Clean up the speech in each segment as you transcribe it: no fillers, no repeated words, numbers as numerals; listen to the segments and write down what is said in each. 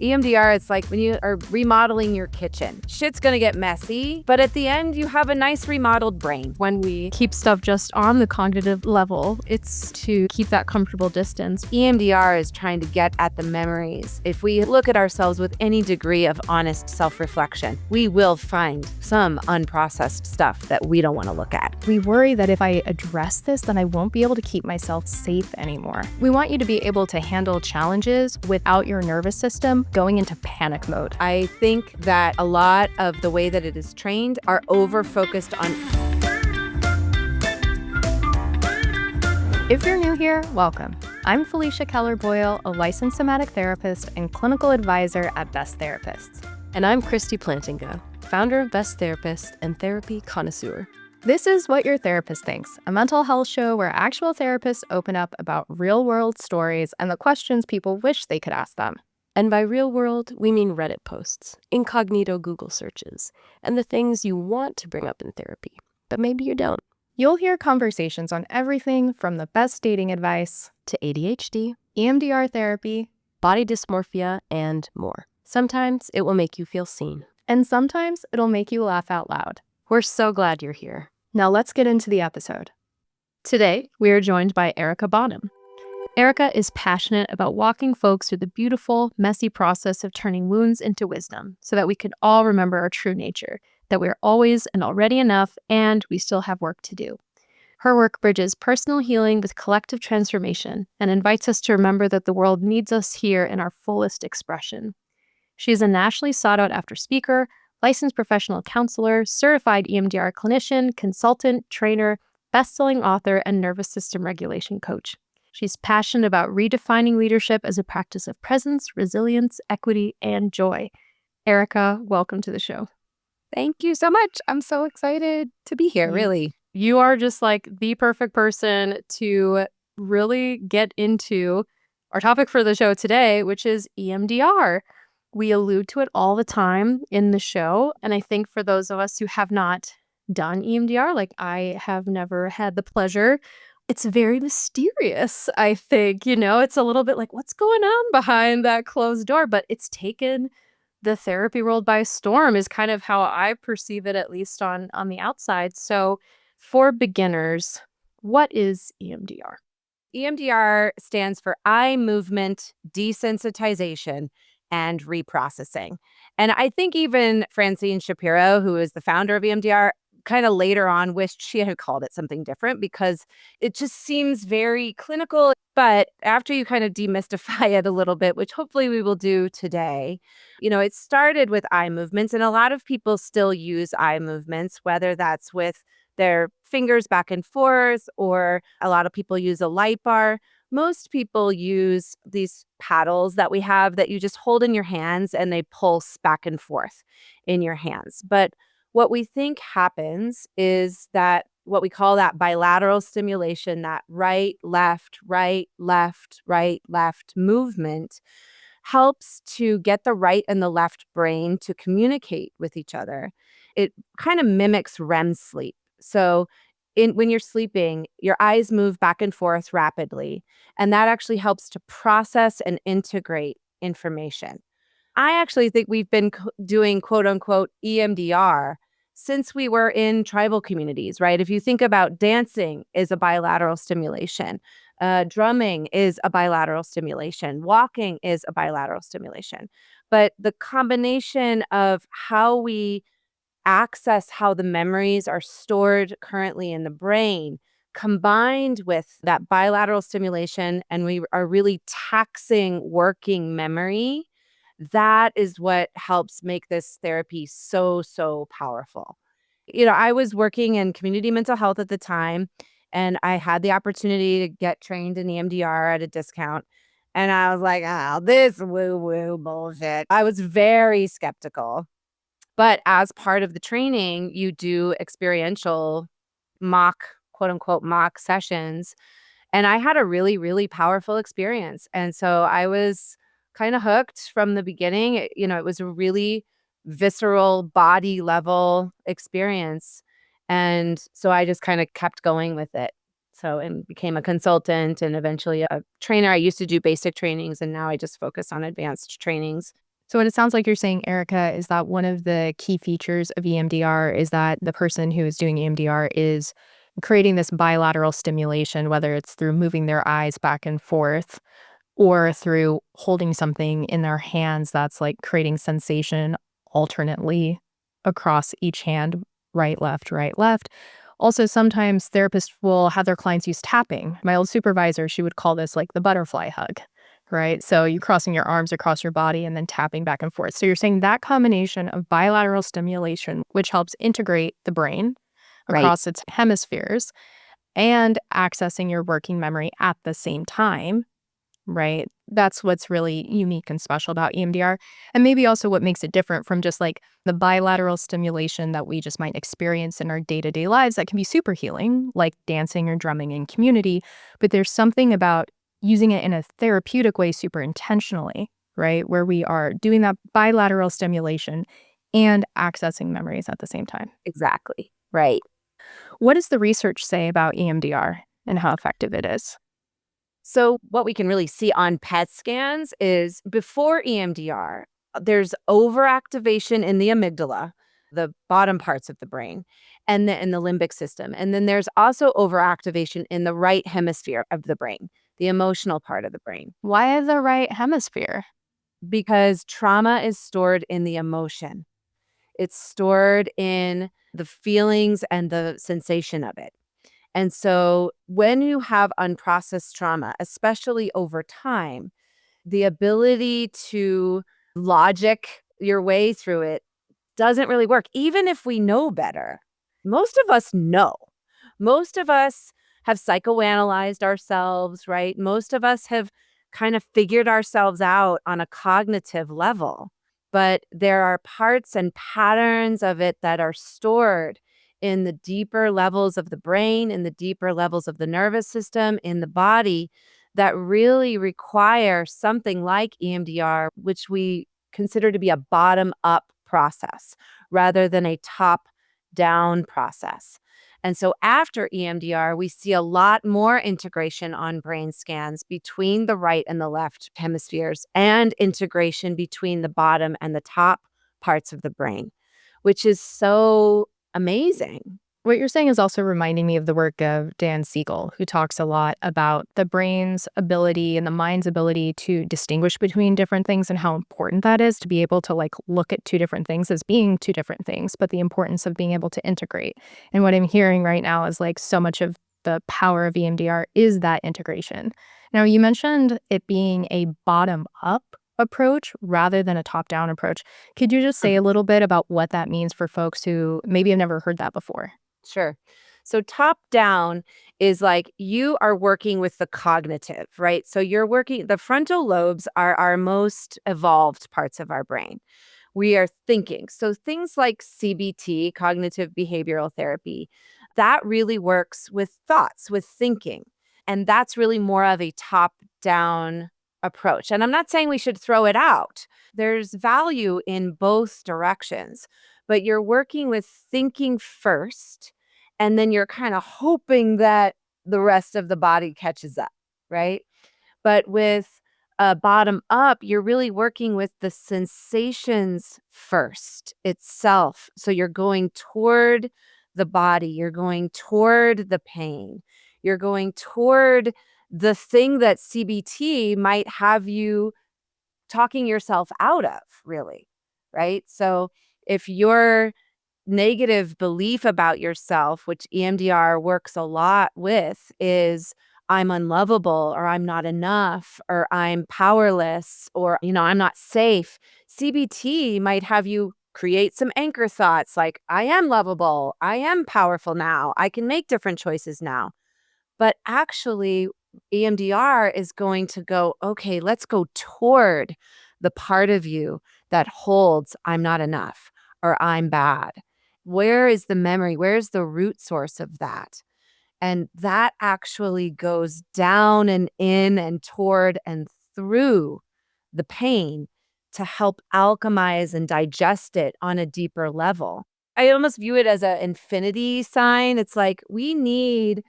EMDR, it's like when you are remodeling your kitchen. Shit's gonna get messy, but at the end, you have a nice remodeled brain. When we keep stuff just on the cognitive level, it's to keep that comfortable distance. EMDR is trying to get at the memories. If we look at ourselves with any degree of honest self-reflection, we will find some unprocessed stuff that we don't want to look at. We worry that if I address this, then I won't be able to keep myself safe anymore. We want you to be able to handle challenges without your nervous system going into panic mode. I think that a lot of the way that it is trained are over-focused on. If you're new here, welcome. I'm Felicia Keller-Boyle, a licensed somatic therapist and clinical advisor at Best Therapists. And I'm Kristie Plantinga, founder of Best Therapist and therapy connoisseur. This is What Your Therapist Thinks, a mental health show where actual therapists open up about real-world stories and the questions people wish they could ask them. And by real world, we mean Reddit posts, incognito Google searches, and the things you want to bring up in therapy, but maybe you don't. You'll hear conversations on everything from the best dating advice to ADHD, EMDR therapy, body dysmorphia, and more. Sometimes it will make you feel seen. And sometimes it'll make you laugh out loud. We're so glad you're here. Now let's get into the episode. Today, we are joined by Erica Bonham. Erica is passionate about walking folks through the beautiful, messy process of turning wounds into wisdom so that we can all remember our true nature, that we're always and already enough, and we still have work to do. Her work bridges personal healing with collective transformation and invites us to remember that the world needs us here in our fullest expression. She is a nationally sought-out speaker, licensed professional counselor, certified EMDR clinician, consultant, trainer, best-selling author, and nervous system regulation coach. She's passionate about redefining leadership as a practice of presence, resilience, equity, and joy. Erica, welcome to the show. Thank you so much. I'm so excited to be here, really. You are just like the perfect person to really get into our topic for the show today, which is EMDR. We allude to it all the time in the show, and I think for those of us who have not done EMDR, like I have never had the pleasure, it's very mysterious, I think. It's a little bit like, what's going on behind that closed door? But it's taken the therapy world by storm is kind of how I perceive it, at least on the outside. So for beginners, what is EMDR? EMDR stands for eye movement desensitization and reprocessing. And I think even Francine Shapiro, who is the founder of EMDR, kind of later on wished she had called it something different because it just seems very clinical. But after you kind of demystify it a little bit, which hopefully we will do today, it started with eye movements, and a lot of people still use eye movements, whether that's with their fingers back and forth, or a lot of people use a light bar. Most people use these paddles that we have that you just hold in your hands and they pulse back and forth in your hands. But what we think happens is that what we call that bilateral stimulation, that right, left, right, left, right, left movement helps to get the right and the left brain to communicate with each other. It kind of mimics REM sleep. So when you're sleeping, your eyes move back and forth rapidly, and that actually helps to process and integrate information. I actually think we've been doing quote unquote EMDR since we were in tribal communities, right? If you think about dancing is a bilateral stimulation, drumming is a bilateral stimulation, walking is a bilateral stimulation. But the combination of how we access how the memories are stored currently in the brain, combined with that bilateral stimulation, and we are really taxing working memory, that is what helps make this therapy so, so powerful. I was working in community mental health at the time, and I had the opportunity to get trained in EMDR at a discount. And I was like, oh, this woo-woo bullshit. I was very skeptical. But as part of the training, you do experiential quote unquote, mock sessions. And I had a really, really powerful experience. And so I was kind of hooked from the beginning. It was a really visceral body level experience. And so I just kind of kept going with it. So, and became a consultant and eventually a trainer. I used to do basic trainings, and now I just focus on advanced trainings. So what it sounds like you're saying, Erica, is that one of the key features of EMDR is that the person who is doing EMDR is creating this bilateral stimulation, whether it's through moving their eyes back and forth or through holding something in their hands that's like creating sensation alternately across each hand, right, left, right, left. Also, sometimes therapists will have their clients use tapping. My old supervisor, she would call this like the butterfly hug, right? So you crossing your arms across your body and then tapping back and forth. So you're saying that combination of bilateral stimulation, which helps integrate the brain Right. across its hemispheres and accessing your working memory at the same time, right? That's what's really unique and special about EMDR. And maybe also what makes it different from just like the bilateral stimulation that we just might experience in our day to day lives that can be super healing, like dancing or drumming in community. But there's something about using it in a therapeutic way super intentionally, right? Where we are doing that bilateral stimulation and accessing memories at the same time. Exactly. Right. What does the research say about EMDR and how effective it is? So, what we can really see on PET scans is before EMDR, there's overactivation in the amygdala, the bottom parts of the brain, and in the limbic system. And then there's also overactivation in the right hemisphere of the brain, the emotional part of the brain, Why the right hemisphere? because trauma is stored in the emotion. It's stored in the feelings and the sensation of it. And so when you have unprocessed trauma, especially over time, the ability to logic your way through it doesn't really work, even if we know better. Most of us know. Most of us have psychoanalyzed ourselves, right? Most of us have kind of figured ourselves out on a cognitive level. But there are parts and patterns of it that are stored in the deeper levels of the brain, in the deeper levels of the nervous system, in the body that really require something like EMDR, which we consider to be a bottom up process rather than a top down process. And so after EMDR, we see a lot more integration on brain scans between the right and the left hemispheres and integration between the bottom and the top parts of the brain, which is so amazing. What you're saying is also reminding me of the work of Dan Siegel, who talks a lot about the brain's ability and the mind's ability to distinguish between different things and how important that is to be able to like look at two different things as being two different things, but the importance of being able to integrate. And what I'm hearing right now is like so much of the power of EMDR is that integration. Now, you mentioned it being a bottom up approach rather than a top down approach. Could you just say a little bit about what that means for folks who maybe have never heard that before? Sure. So top down is like you are working with the cognitive, right? So you're working, the frontal lobes are our most evolved parts of our brain. We are thinking. So things like CBT, cognitive behavioral therapy, that really works with thoughts, with thinking. And that's really more of a top down approach. And I'm not saying we should throw it out. There's value in both directions, but you're working with thinking first, and then you're kind of hoping that the rest of the body catches up, right? But with bottom up, you're really working with the sensations first itself. So you're going toward the body, you're going toward the pain, you're going toward the thing that CBT might have you talking yourself out of, really, right? So if your negative belief about yourself, which EMDR works a lot with, is I'm unlovable or I'm not enough or I'm powerless or, I'm not safe. CBT might have you create some anchor thoughts like, I am lovable. I am powerful now. I can make different choices now. But actually, EMDR is going to go, okay, let's go toward the part of you that holds I'm not enough or I'm bad. Where is the memory? Where's the root source of that? And that actually goes down and in and toward and through the pain to help alchemize and digest it on a deeper level. I almost view it as an infinity sign. It's like we need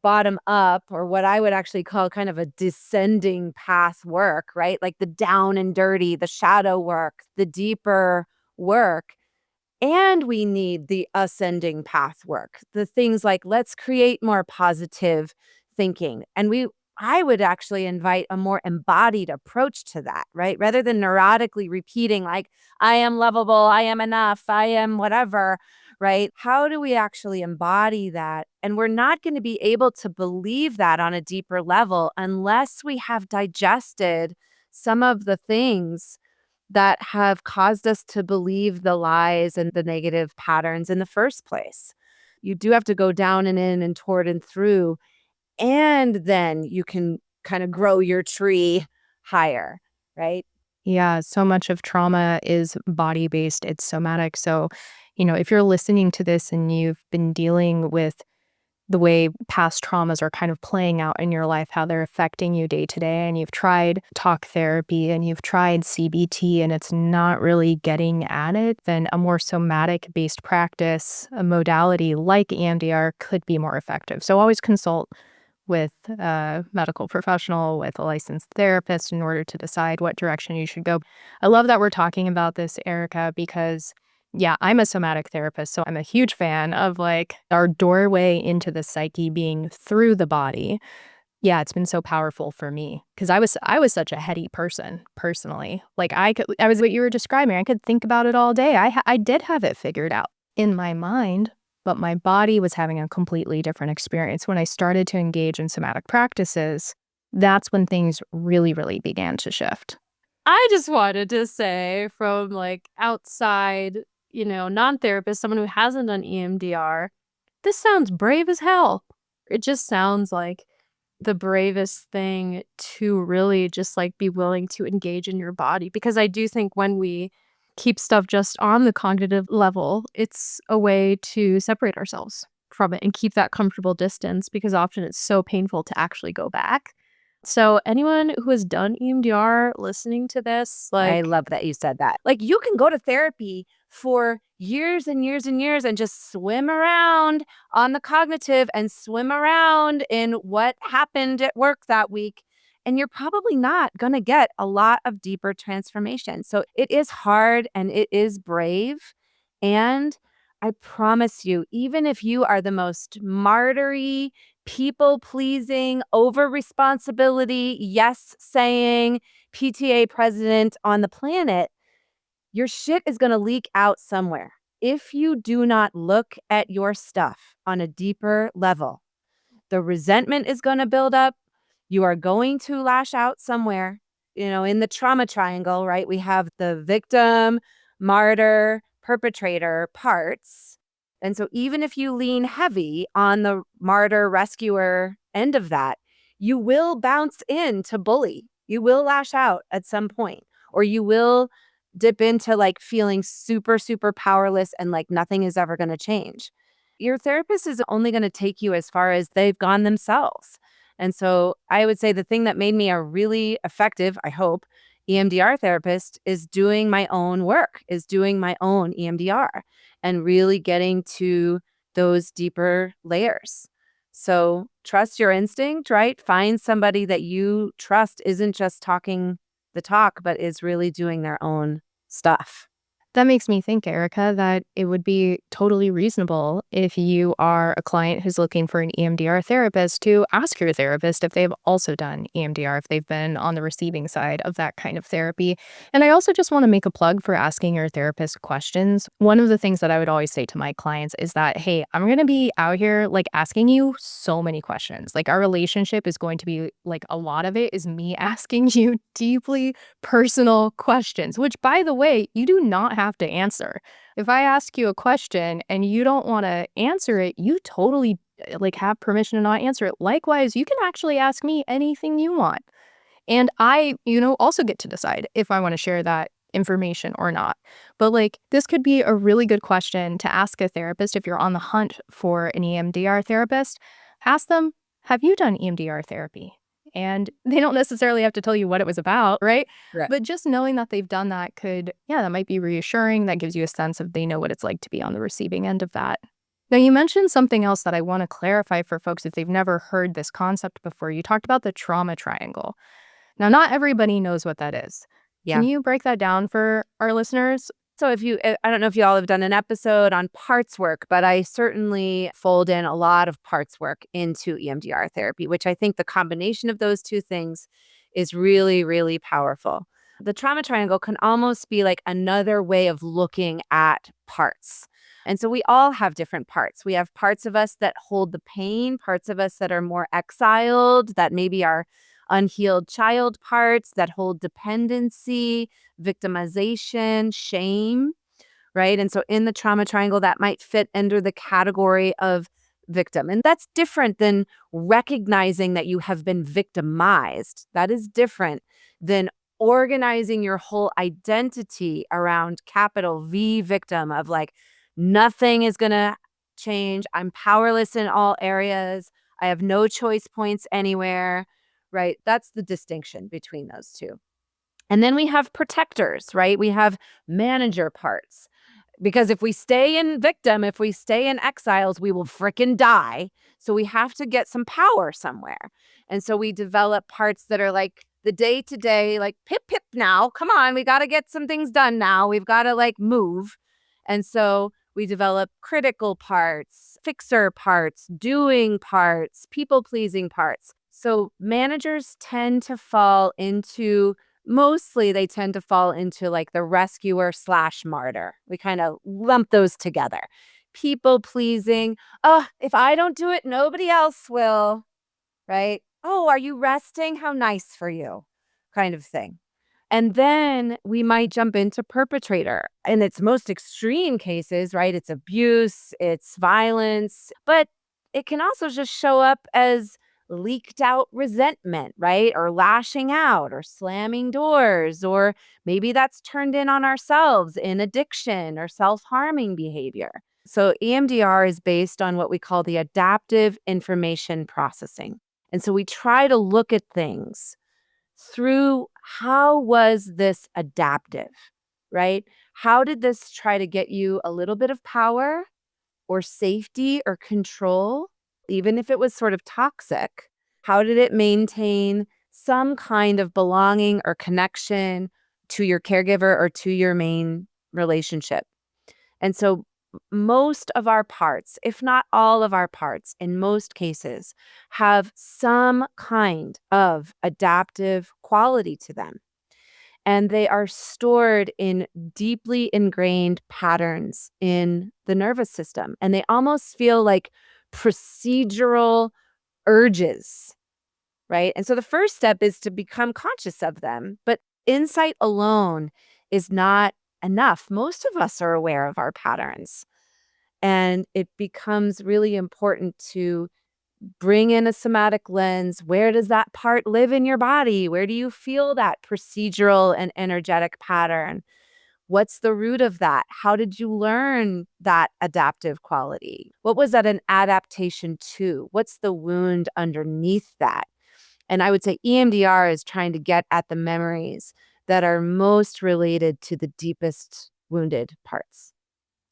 bottom up, or what I would actually call kind of a descending path work, right? Like the down and dirty, the shadow work, the deeper work. And we need the ascending path work, the things like let's create more positive thinking. I would actually invite a more embodied approach to that, right? Rather than neurotically repeating, like, I am lovable, I am enough, I am whatever, right? How do we actually embody that? And we're not going to be able to believe that on a deeper level unless we have digested some of the things that have caused us to believe the lies and the negative patterns in the first place. You do have to go down and in and toward and through, and then you can kind of grow your tree higher, right? Yeah, so much of trauma is body-based, it's somatic. So, if you're listening to this and you've been dealing with the way past traumas are kind of playing out in your life, how they're affecting you day to day, and you've tried talk therapy and you've tried CBT and it's not really getting at it, then a more somatic-based practice, a modality like EMDR could be more effective. So always consult with a medical professional, with a licensed therapist in order to decide what direction you should go. I love that we're talking about this, Erica, because yeah, I'm a somatic therapist, so I'm a huge fan of like our doorway into the psyche being through the body. Yeah, it's been so powerful for me because I was such a heady person personally. Like I was what you were describing. I could think about it all day. I did have it figured out in my mind, but my body was having a completely different experience. When I started to engage in somatic practices, that's when things really, really began to shift. I just wanted to say from like outside, non-therapist, someone who hasn't done EMDR, this sounds brave as hell. It just sounds like the bravest thing to really just like be willing to engage in your body. Because I do think when we keep stuff just on the cognitive level, it's a way to separate ourselves from it and keep that comfortable distance because often it's so painful to actually go back. So anyone who has done EMDR listening to this, I like, love that you said that. Like, you can go to therapy for years and years and years and just swim around on the cognitive and swim around in what happened at work that week. And you're probably not going to get a lot of deeper transformation. So it is hard and it is brave. And I promise you, even if you are the most martyry, people pleasing, over responsibility, yes saying, PTA president on the planet, your shit is going to leak out somewhere. If you do not look at your stuff on a deeper level, the resentment is going to build up. You are going to lash out somewhere. In the trauma triangle, right? We have the victim, martyr, perpetrator parts. And so even if you lean heavy on the martyr, rescuer end of that, you will bounce into bully. You will lash out at some point, or you will dip into like feeling super, super powerless and like nothing is ever going to change. Your therapist is only going to take you as far as they've gone themselves. And so I would say the thing that made me a really effective, I hope, EMDR therapist is doing my own work, is doing my own EMDR and really getting to those deeper layers. So trust your instinct, right? Find somebody that you trust isn't just talking the talk, but is really doing their own stuff. That makes me think, Erica, that it would be totally reasonable if you are a client who's looking for an EMDR therapist to ask your therapist if they've also done EMDR, if they've been on the receiving side of that kind of therapy. And I also just want to make a plug for asking your therapist questions. One of the things that I would always say to my clients is that, hey, I'm going to be out here like asking you so many questions. Like our relationship is going to be like a lot of it is me asking you deeply personal questions, which by the way, you do not have to answer. If I ask you a question and you don't want to answer it, you totally like have permission to not answer it. Likewise, you can actually ask me anything you want. And I, also get to decide if I want to share that information or not. But like this could be a really good question to ask a therapist if you're on the hunt for an EMDR therapist. Ask them, have you done EMDR therapy? And they don't necessarily have to tell you what it was about, right? Right. But just knowing that they've done that that might be reassuring. That gives you a sense of they know what it's like to be on the receiving end of that. Now, you mentioned something else that I want to clarify for folks if they've never heard this concept before. You talked about the trauma triangle. Now, not everybody knows what that is. Can Yeah. you break that down for our listeners? So I don't know if you all have done an episode on parts work, but I certainly fold in a lot of parts work into EMDR therapy, which I think the combination of those two things is really, really powerful. The trauma triangle can almost be like another way of looking at parts. And so we all have different parts. We have parts of us that hold the pain, parts of us that are more exiled, that maybe are unhealed child parts that hold dependency, victimization, shame, right? And so in the trauma triangle, that might fit under the category of victim. And that's different than recognizing that you have been victimized. That is different than organizing your whole identity around capital V victim of like, nothing is going to change. I'm powerless in all areas. I have no choice points anywhere, right? That's the distinction between those two. And then we have protectors, right? We have manager parts. Because if we stay in victim, if we stay in exiles, we will frickin' die. So we have to get some power somewhere. And so we develop parts that are like the day to day, like pip, pip now. Come on, we got to get some things done now. We've got to like move. And so we develop critical parts, fixer parts, doing parts, people pleasing parts. So managers tend to fall into mostly they tend to fall into like the rescuer / martyr. We kind of lump those together. People pleasing. Oh, if I don't do it, nobody else will. Right? Oh, are you resting? How nice for you. Kind of thing. And then we might jump into perpetrator. In its most extreme cases, right? It's abuse, it's violence, but it can also just show up as leaked out resentment, right? Or lashing out or slamming doors, or maybe that's turned in on ourselves in addiction or self-harming behavior. So EMDR is based on what we call the adaptive information processing. And so we try to look at things through how was this adaptive, right? How did this try to get you a little bit of power or safety or control, even if it was sort of toxic? How did it maintain some kind of belonging or connection to your caregiver or to your main relationship? And so most of our parts, if not all of our parts, in most cases, have some kind of adaptive quality to them. And they are stored in deeply ingrained patterns in the nervous system. And they almost feel like procedural urges, right? And so the first step is to become conscious of them. But insight alone is not enough. Most of us are aware of our patterns. And it becomes really important to bring in a somatic lens. Where does that part live in your body? Where do you feel that procedural and energetic pattern? What's the root of that? How did you learn that adaptive quality? What was that an adaptation to? What's the wound underneath that? And I would say EMDR is trying to get at the memories that are most related to the deepest wounded parts.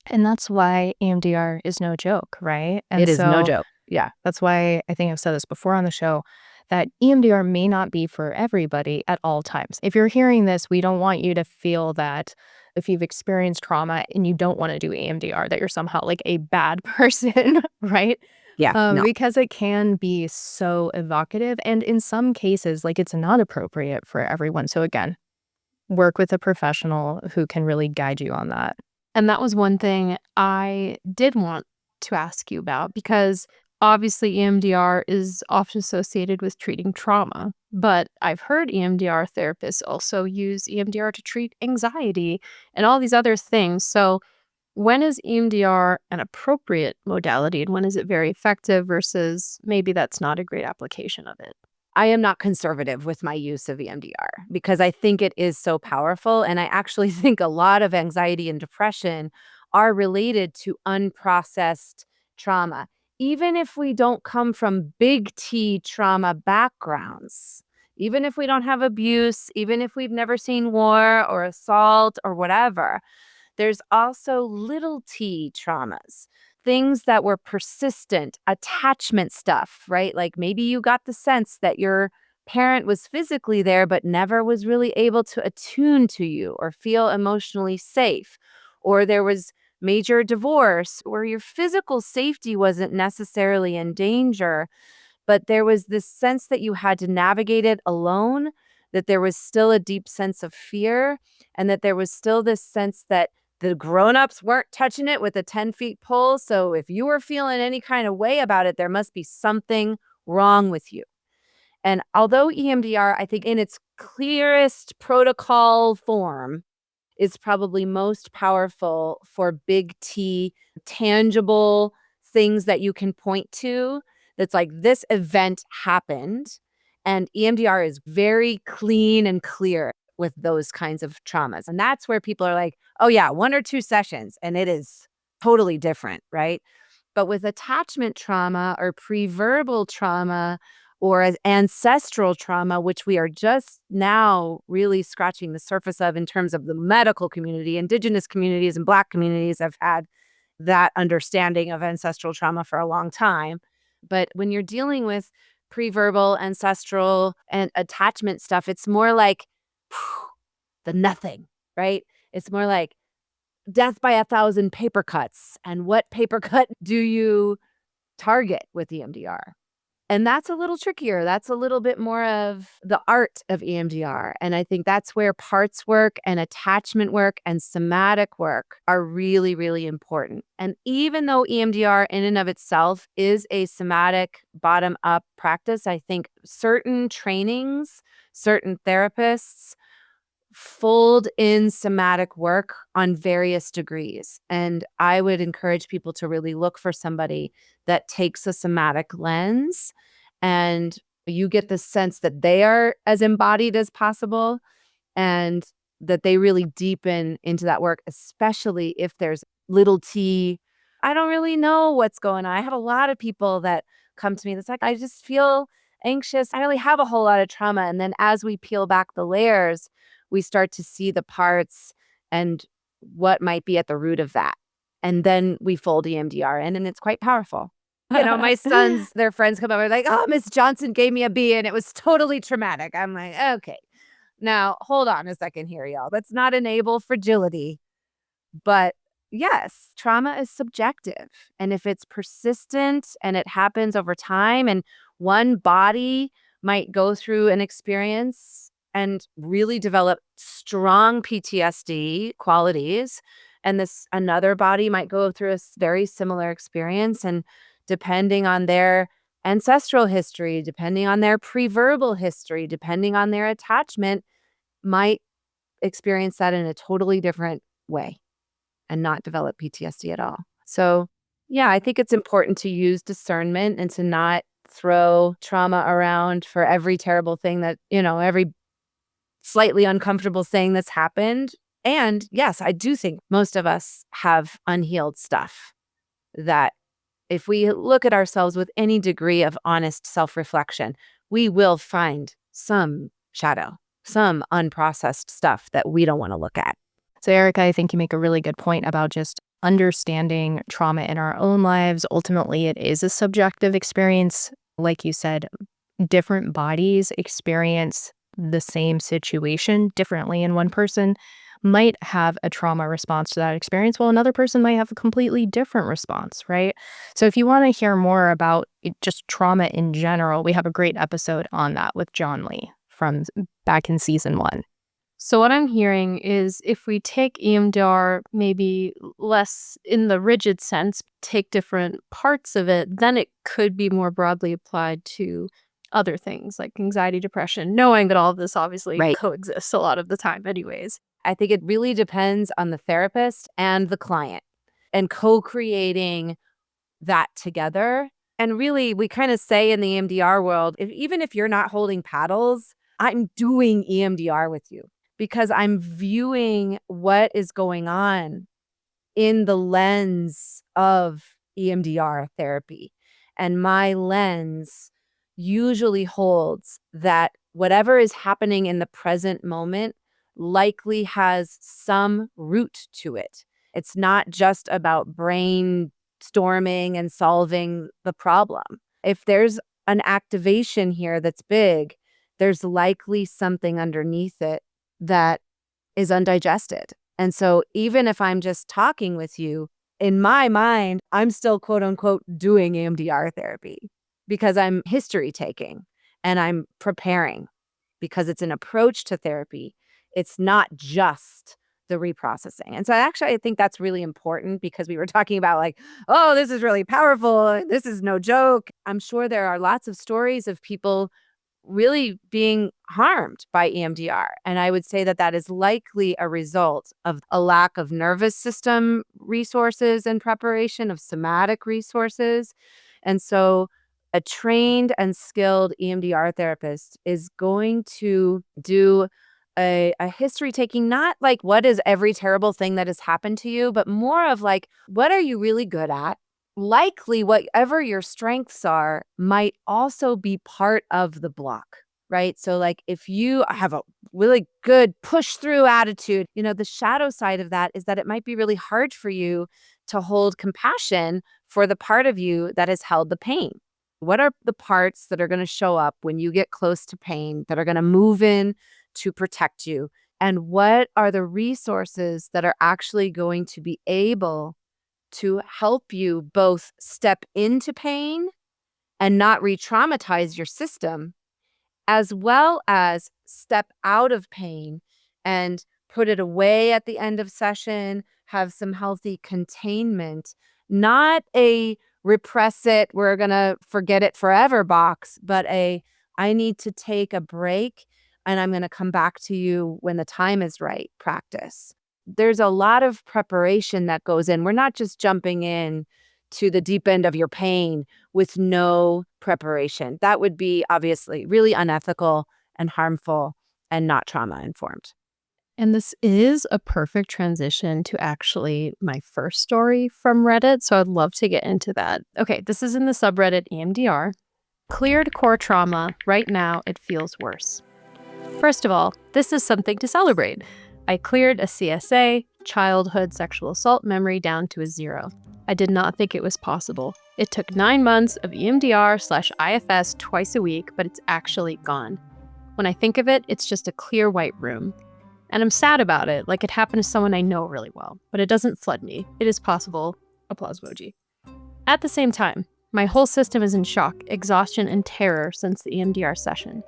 And that's why EMDR is no joke, right? And It is no so joke. Yeah. that's why I think I've said this before on the show that EMDR may not be for everybody at all times. If you're hearing this, we don't want you to feel that if you've experienced trauma and you don't want to do EMDR, that you're somehow like a bad person, right? Yeah. No. Because it can be so evocative. And in some cases, like it's not appropriate for everyone. So again, work with a professional who can really guide you on that. And that was one thing I did want to ask you about because obviously EMDR is often associated with treating trauma, but I've heard EMDR therapists also use EMDR to treat anxiety and all these other things. So when is EMDR an appropriate modality and when is it very effective versus maybe that's not a great application of it? I am not conservative with my use of EMDR because I think it is so powerful. And I actually think a lot of anxiety and depression are related to unprocessed trauma, even if we don't come from big T trauma backgrounds, even if we don't have abuse, even if we've never seen war or assault or whatever. There's also little t traumas, things that were persistent, attachment stuff, right? Like maybe you got the sense that your parent was physically there, but never was really able to attune to you or feel emotionally safe. Or there was major divorce where your physical safety wasn't necessarily in danger, but there was this sense that you had to navigate it alone, that there was still a deep sense of fear, and that there was still this sense that the grown-ups weren't touching it with a 10-feet pole. So if you were feeling any kind of way about it, there must be something wrong with you. And although EMDR, I think in its clearest protocol form, is probably most powerful for big T, tangible things that you can point to. That's like this event happened. And EMDR is very clean and clear with those kinds of traumas. And that's where people are like, oh, yeah, 1 or 2 sessions. And it is totally different, right? But with attachment trauma or pre-verbal trauma or as ancestral trauma, which we are just now really scratching the surface of in terms of the medical community, Indigenous communities and Black communities have had that understanding of ancestral trauma for a long time. But when you're dealing with pre-verbal, ancestral, and attachment stuff, it's more like the nothing, right? It's more like death by 1,000 paper cuts. And what paper cut do you target with EMDR? And that's a little trickier. That's a little bit more of the art of EMDR. And I think that's where parts work and attachment work and somatic work are really, really important. And even though EMDR in and of itself is a somatic bottom-up practice, I think certain trainings, certain therapists fold in somatic work on various degrees. And I would encourage people to really look for somebody that takes a somatic lens and you get the sense that they are as embodied as possible and that they really deepen into that work, especially if there's little t. I don't really know what's going on. I have a lot of people that come to me that's like, I just feel anxious. I don't really have a whole lot of trauma. And then as we peel back the layers, we start to see the parts and what might be at the root of that. And then we fold EMDR in, and it's quite powerful. My sons, their friends come over like, oh, Miss Johnson gave me a B and it was totally traumatic. I'm like, okay, now hold on a second here, y'all. Let's not enable fragility. But yes, trauma is subjective. And if it's persistent and it happens over time, and one body might go through an experience and really develop strong PTSD qualities, and this another body might go through a very similar experience, and depending on their ancestral history, depending on their pre-verbal history, depending on their attachment, might experience that in a totally different way and not develop PTSD at all. So, yeah, I think it's important to use discernment and to not throw trauma around for every terrible thing that, every slightly uncomfortable thing that's happened. And yes, I do think most of us have unhealed stuff that if we look at ourselves with any degree of honest self-reflection, we will find some shadow, some unprocessed stuff that we don't want to look at. So, Erica, I think you make a really good point about just understanding trauma in our own lives. Ultimately, it is a subjective experience. Like you said, different bodies experience the same situation differently, and one person might have a trauma response to that experience, while another person might have a completely different response, right? So if you want to hear more about just trauma in general, we have a great episode on that with John Lee from back in season 1. So what I'm hearing is if we take EMDR maybe less in the rigid sense, take different parts of it, then it could be more broadly applied to other things like anxiety, depression, knowing that all of this obviously coexists a lot of the time anyways. I think it really depends on the therapist and the client and co-creating that together. And really, we kind of say in the EMDR world, even if you're not holding paddles, I'm doing EMDR with you because I'm viewing what is going on in the lens of EMDR therapy. And my lens usually holds that whatever is happening in the present moment likely has some root to it. It's not just about brain storming and solving the problem. If there's an activation here that's big, there's likely something underneath it that is undigested. And so even if I'm just talking with you, in my mind, I'm still quote unquote doing EMDR therapy because I'm history taking and I'm preparing because it's an approach to therapy. It's not just the reprocessing. And so actually, I think that's really important because we were talking about like, oh, this is really powerful. This is no joke. I'm sure there are lots of stories of people really being harmed by EMDR. And I would say that that is likely a result of a lack of nervous system resources and preparation of somatic resources. And so a trained and skilled EMDR therapist is going to do a history taking, not like what is every terrible thing that has happened to you, but more of like, what are you really good at? Likely whatever your strengths are might also be part of the block, right? So like if you have a really good push through attitude, the shadow side of that is that it might be really hard for you to hold compassion for the part of you that has held the pain. What are the parts that are going to show up when you get close to pain that are going to move in to protect you? And what are the resources that are actually going to be able to help you both step into pain and not re-traumatize your system, as well as step out of pain and put it away at the end of session, have some healthy containment, not a repress it, we're going to forget it forever box, but I need to take a break and I'm going to come back to you when the time is right practice. There's a lot of preparation that goes in. We're not just jumping in to the deep end of your pain with no preparation. That would be obviously really unethical and harmful and not trauma informed. And this is a perfect transition to actually my first story from Reddit. So I'd love to get into that. Okay, this is in the subreddit EMDR. Cleared core trauma. Right now, it feels worse. First of all, this is something to celebrate. I cleared a CSA, childhood sexual assault memory, down to a 0. I did not think it was possible. It took 9 months of EMDR/IFS twice a week, but it's actually gone. When I think of it, it's just a clear white room. And I'm sad about it, like it happened to someone I know really well, but it doesn't flood me. It is possible. Applause emoji. At the same time, my whole system is in shock, exhaustion, and terror since the EMDR session.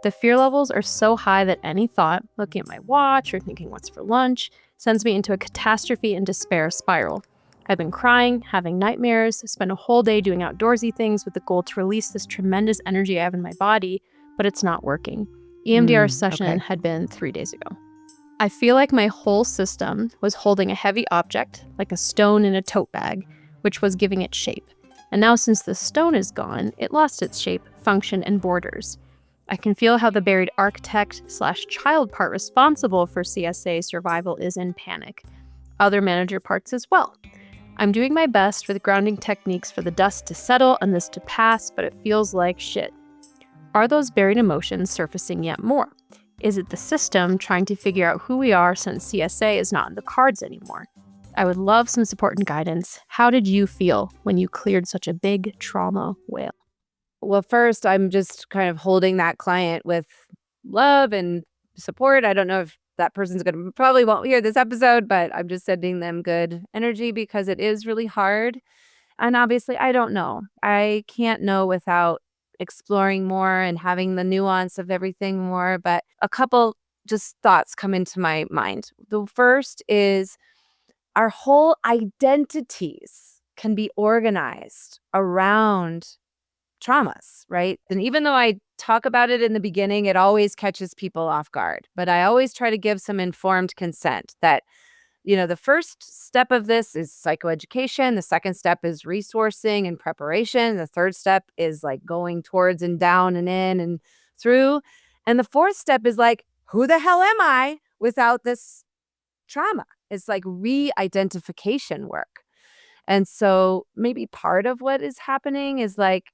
The fear levels are so high that any thought, looking at my watch or thinking what's for lunch, sends me into a catastrophe and despair spiral. I've been crying, having nightmares, spent a whole day doing outdoorsy things with the goal to release this tremendous energy I have in my body, but it's not working. EMDR session had been 3 days ago. I feel like my whole system was holding a heavy object, like a stone in a tote bag, which was giving it shape. And now since the stone is gone, it lost its shape, function, and borders. I can feel how the buried architect/child part responsible for CSA survival is in panic. Other manager parts as well. I'm doing my best with grounding techniques for the dust to settle and this to pass, but it feels like shit. Are those buried emotions surfacing yet more? Is it the system trying to figure out who we are since CSA is not in the cards anymore? I would love some support and guidance. How did you feel when you cleared such a big trauma whale? Well, first, I'm just kind of holding that client with love and support. I don't know if that person's probably won't hear this episode, but I'm just sending them good energy because it is really hard. And obviously, I don't know. I can't know without exploring more and having the nuance of everything more. But a couple just thoughts come into my mind. The first is our whole identities can be organized around traumas, right? And even though I talk about it in the beginning, it always catches people off guard. But I always try to give some informed consent that, the first step of this is psychoeducation. The second step is resourcing and preparation. The third step is like going towards and down and in and through. And the fourth step is like, who the hell am I without this trauma? It's like re-identification work. And so maybe part of what is happening is like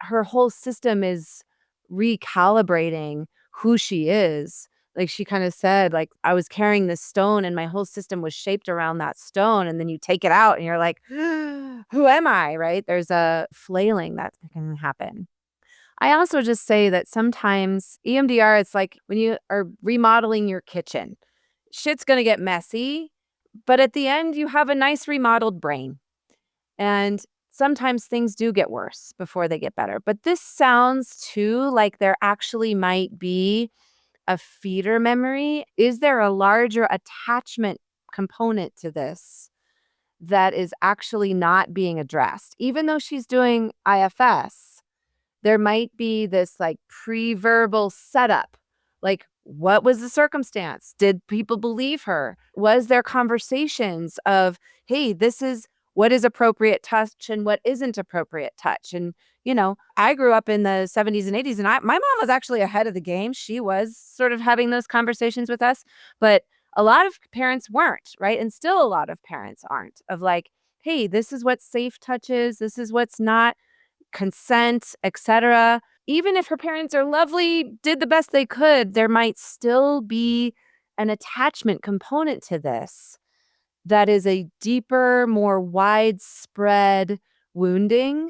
her whole system is recalibrating who she is. Like she kind of said, like, I was carrying this stone and my whole system was shaped around that stone. And then you take it out and you're like, who am I? Right? There's a flailing that can happen. I also just say that sometimes EMDR, it's like when you are remodeling your kitchen, shit's going to get messy, but at the end, you have a nice remodeled brain. And sometimes things do get worse before they get better. But this sounds too like there actually might be a feeder memory. Is there a larger attachment component to this that is actually not being addressed? Even though she's doing IFS, there might be this like pre-verbal setup. Like, what was the circumstance? Did people believe her? Was there conversations of, hey, this is what is appropriate touch and what isn't appropriate touch? And, I grew up in the 70s and 80s, and my mom was actually ahead of the game. She was sort of having those conversations with us, but a lot of parents weren't, right? And still a lot of parents aren't, of like, hey, this is what safe touch is. This is what's not, consent, etc. Even if her parents are lovely, did the best they could, there might still be an attachment component to this that is a deeper, more widespread wounding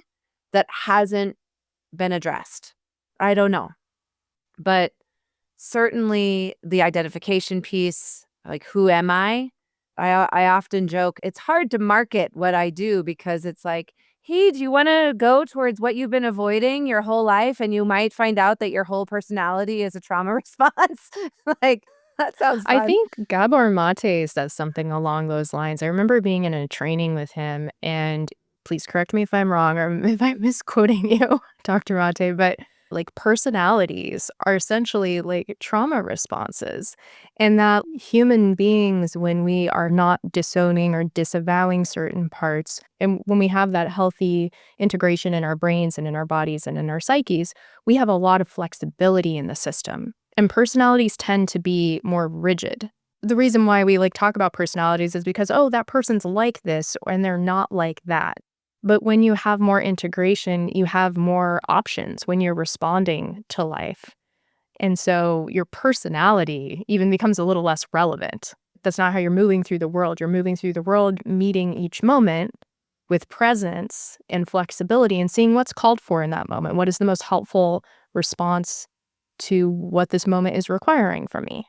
that hasn't been addressed. I don't know. But certainly the identification piece, like, who am I? I often joke, it's hard to market what I do because it's like, hey, do you want to go towards what you've been avoiding your whole life? And you might find out that your whole personality is a trauma response. Like, that sounds I fun. think Gabor Mate says something along those lines. I remember being in a training with him, and please correct me if I'm wrong or if I'm misquoting you, Dr. Mate, but like personalities are essentially like trauma responses. And that human beings, when we are not disowning or disavowing certain parts, and when we have that healthy integration in our brains and in our bodies and in our psyches, we have a lot of flexibility in the system. And personalities tend to be more rigid. The reason why we talk about personalities is because, oh, that person's like this and they're not like that. But when you have more integration, you have more options when you're responding to life. And so your personality even becomes a little less relevant. That's not how you're moving through the world. You're moving through the world, meeting each moment with presence and flexibility and seeing what's called for in that moment. What is the most helpful response to what this moment is requiring from me?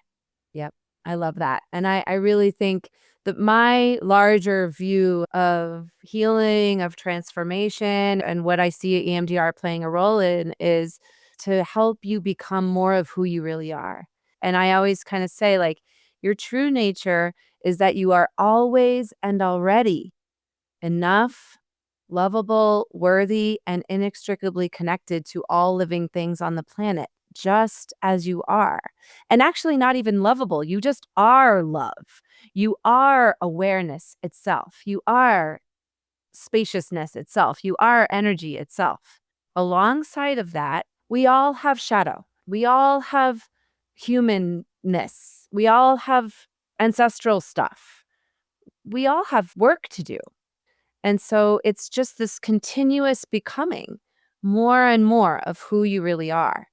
Yep. I love that. And I really think that my larger view of healing, of transformation, and what I see EMDR playing a role in is to help you become more of who you really are. And I always kind of say, like, your true nature is that you are always and already enough, lovable, worthy, and inextricably connected to all living things on the planet, just as you are. And actually, not even lovable. You just are love. You are awareness itself. You are spaciousness itself. You are energy itself. Alongside of that, we all have shadow. We all have humanness. We all have ancestral stuff. We all have work to do. And so it's just this continuous becoming more and more of who you really are.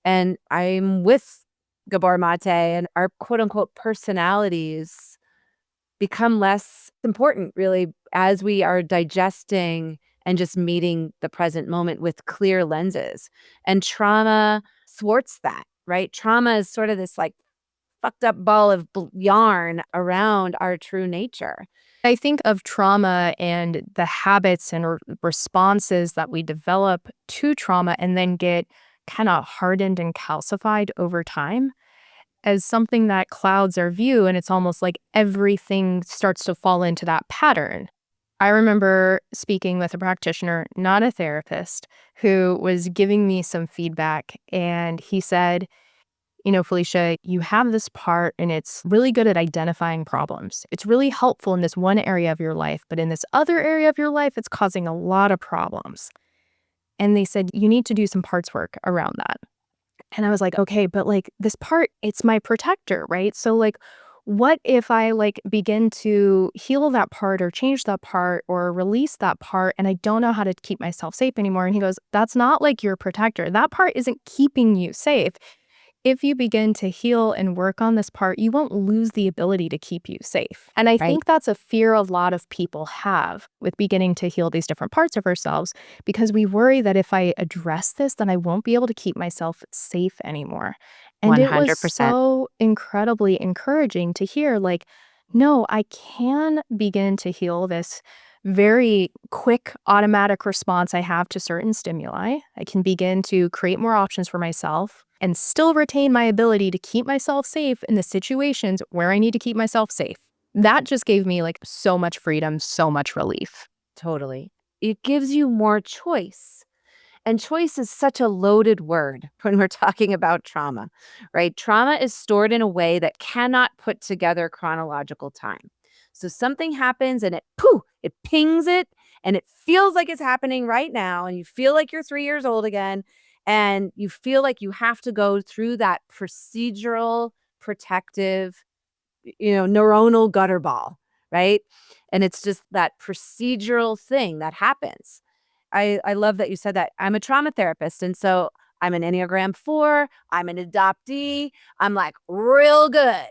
And I'm with Gabor Mate, and our quote unquote personalities become less important, really, as we are digesting and just meeting the present moment with clear lenses. And trauma thwarts that, right? Trauma is sort of this like fucked up ball of yarn around our true nature. I think of trauma and the habits and responses that we develop to trauma and then get kind of hardened and calcified over time as something that clouds our view. And it's almost like everything starts to fall into that pattern. I remember speaking with a practitioner, not a therapist, who was giving me some feedback. And he said, Felicia, you have this part and it's really good at identifying problems. It's really helpful in this one area of your life, but in this other area of your life, it's causing a lot of problems. And they said, you need to do some parts work around that. And I was like, okay, but this part, it's my protector, right? So what if I begin to heal that part or change that part or release that part and I don't know how to keep myself safe anymore? And he goes, that's not your protector. That part isn't keeping you safe. if you begin to heal and work on this part, you won't lose the ability to keep you safe. And I Right. think that's a fear a lot of people have with beginning to heal these different parts of ourselves, because we worry that if I address this, then I won't be able to keep myself safe anymore. And it was 100%. so incredibly encouraging to hear, like, no, I can begin to heal this very quick automatic response I have to certain stimuli. I can begin to create more options for myself and still retain my ability to keep myself safe in the situations where I need to keep myself safe. That just gave me like so much freedom, so much relief. Totally. It gives you more choice. And choice is such a loaded word when we're talking about trauma, right? Trauma is stored in a way that cannot put together chronological time. So something happens and it pings it and it feels like it's happening right now. And you feel like you're 3 years old again. And you feel like you have to go through that procedural, protective, neuronal gutter ball, right? And it's just that procedural thing that happens. I love that you said that. I'm a trauma therapist. And so I'm an Enneagram 4. I'm an adoptee. I'm like real good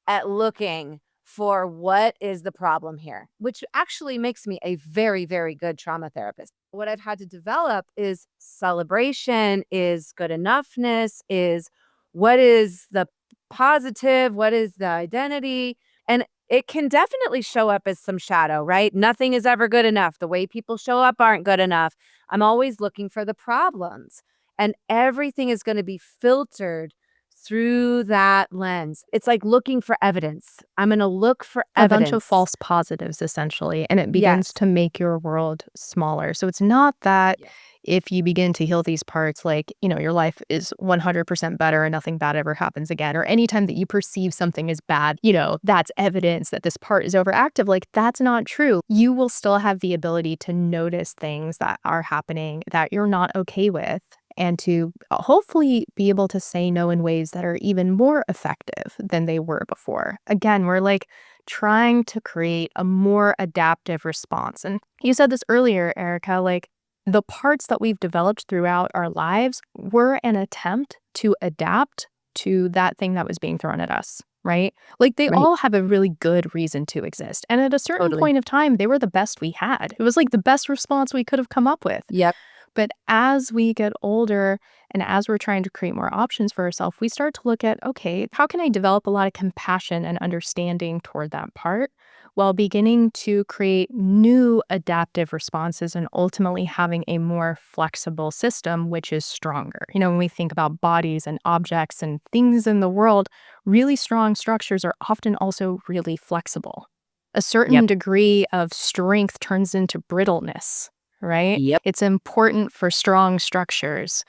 at looking for what is the problem here, which actually makes me a very, very good trauma therapist. What I've had to develop is celebration, is good enoughness, is what is the positive, what is the identity. And it can definitely show up as some shadow, right? Nothing is ever good enough. The way people show up aren't good enough. I'm always looking for the problems, and everything is going to be filtered through that lens. It's like looking for evidence. I'm going to look for A bunch of evidence. false positives, essentially, and it begins Yes. to make your world smaller. So it's not that Yes. if you begin to heal these parts, like, your life is 100% better and nothing bad ever happens again, or anytime that you perceive something as bad, that's evidence that this part is overactive. Like, that's not true. You will still have the ability to notice things that are happening that you're not okay with, and to hopefully be able to say no in ways that are even more effective than they were before. Again, we're like trying to create a more adaptive response. And you said this earlier, Erica, like the parts that we've developed throughout our lives were an attempt to adapt to that thing that was being thrown at us, right? Like they Right. all have a really good reason to exist. And at a certain Totally. point of time, they were the best we had. It was like the best response we could have come up with. Yep. But as we get older and as we're trying to create more options for ourselves, we start to look at, okay, how can I develop a lot of compassion and understanding toward that part while beginning to create new adaptive responses and ultimately having a more flexible system, which is stronger. When we think about bodies and objects and things in the world, really strong structures are often also really flexible. A certain Yep. degree of strength turns into brittleness, right? Yep. It's important for strong structures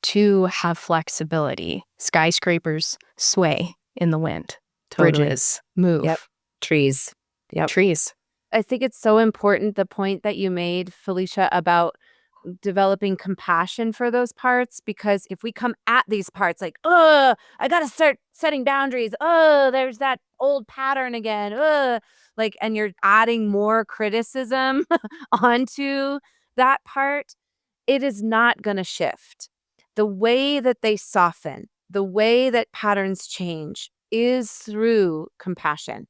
to have flexibility. Skyscrapers sway in the wind. Totally. Bridges move. Yep. Trees. Yep. Trees. I think it's so important, the point that you made, Felicia, about developing compassion for those parts, because if we come at these parts like, oh, I got to start setting boundaries. Oh, there's that old pattern again. Like, and you're adding more criticism onto that part, it is not going to shift. The way that they soften, the way that patterns change is through compassion.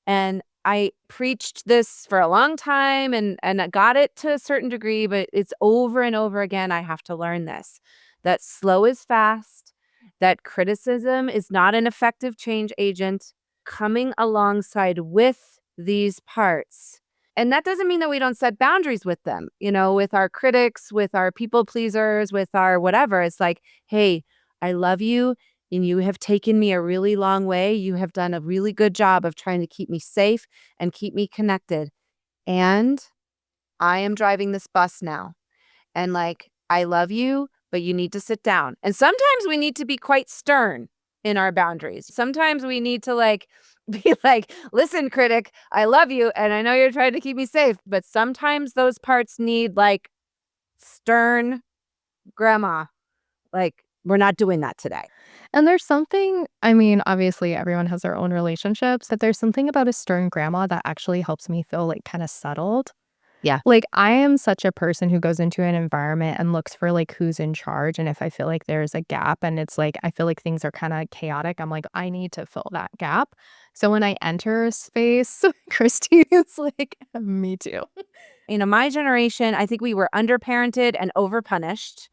And I preached this for a long time and I got it to a certain degree, but it's over and over again. I have to learn this, that slow is fast, that criticism is not an effective change agent, coming alongside with these parts. And that doesn't mean that we don't set boundaries with them, with our critics, with our people pleasers, with our whatever. It's like, hey, I love you and you have taken me a really long way. You have done a really good job of trying to keep me safe and keep me connected. And I am driving this bus now. And like, I love you, but you need to sit down. And sometimes we need to be quite stern in our boundaries. Sometimes we need to be like, listen, critic, I love you. And I know you're trying to keep me safe. But sometimes those parts need like stern grandma. Like, we're not doing that today. And there's something, obviously everyone has their own relationships, but there's something about a stern grandma that actually helps me feel like kind of settled. Yeah. Like, I am such a person who goes into an environment and looks for, like, who's in charge, and if I feel like there's a gap and it's, like, I feel like things are kinda chaotic, I'm like, "I need to fill that gap." So when I enter a space, Kristie is like, "Me too." My generation, I think we were underparented and overpunished.